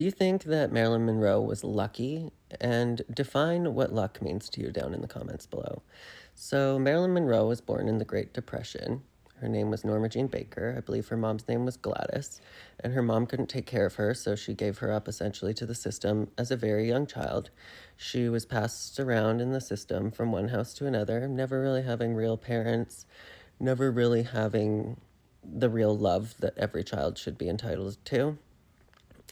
Do you think that Marilyn Monroe was lucky? And define what luck means to you down in the comments below. So, Marilyn Monroe was born in the Great Depression. Her name was Norma Jean Baker. I believe her mom's name was Gladys. And her mom couldn't take care of her, so she gave her up essentially to the system as a very young child. She was passed around in the system from one house to another, never really having real parents, never really having the real love that every child should be entitled to.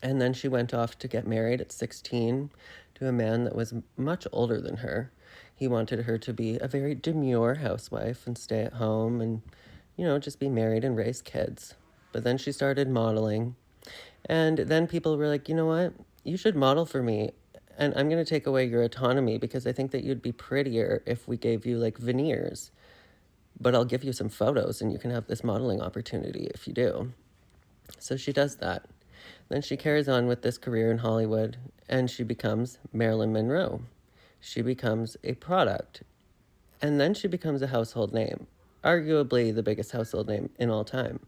And then she went off to get married at 16 to a man that was much older than her. He wanted her to be a very demure housewife and stay at home and, just be married and raise kids. But then she started modeling. And then people were like, you know what? You should model for me. And I'm going to take away your autonomy because I think that you'd be prettier if we gave you like veneers. But I'll give you some photos and you can have this modeling opportunity if you do. So she does that. Then she carries on with this career in Hollywood and she becomes Marilyn Monroe. She becomes a product. And then she becomes a household name, arguably the biggest household name in all time.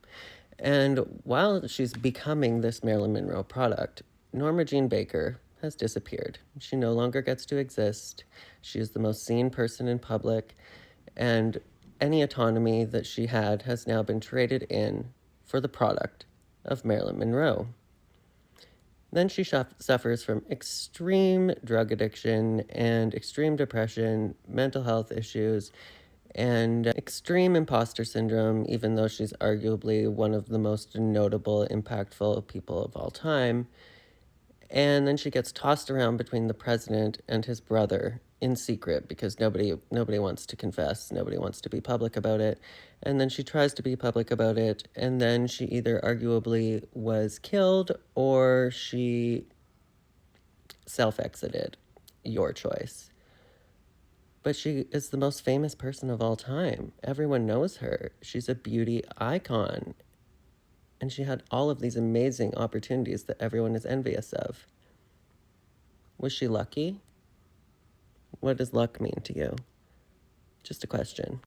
And while she's becoming this Marilyn Monroe product, Norma Jean Baker has disappeared. She no longer gets to exist. She is the most seen person in public, and any autonomy that she had has now been traded in for the product of Marilyn Monroe. Then she suffers from extreme drug addiction and extreme depression, mental health issues, and extreme imposter syndrome, even though she's arguably one of the most notable, impactful people of all time. And then she gets tossed around between the president and his brother in secret because nobody wants to confess, nobody wants to be public about it. And then she tries to be public about it, and then she either arguably was killed or she self-exited. Your choice. But she is the most famous person of all time. Everyone knows her. She's a beauty icon. And she had all of these amazing opportunities that everyone is envious of. Was she lucky? What does luck mean to you? Just a question.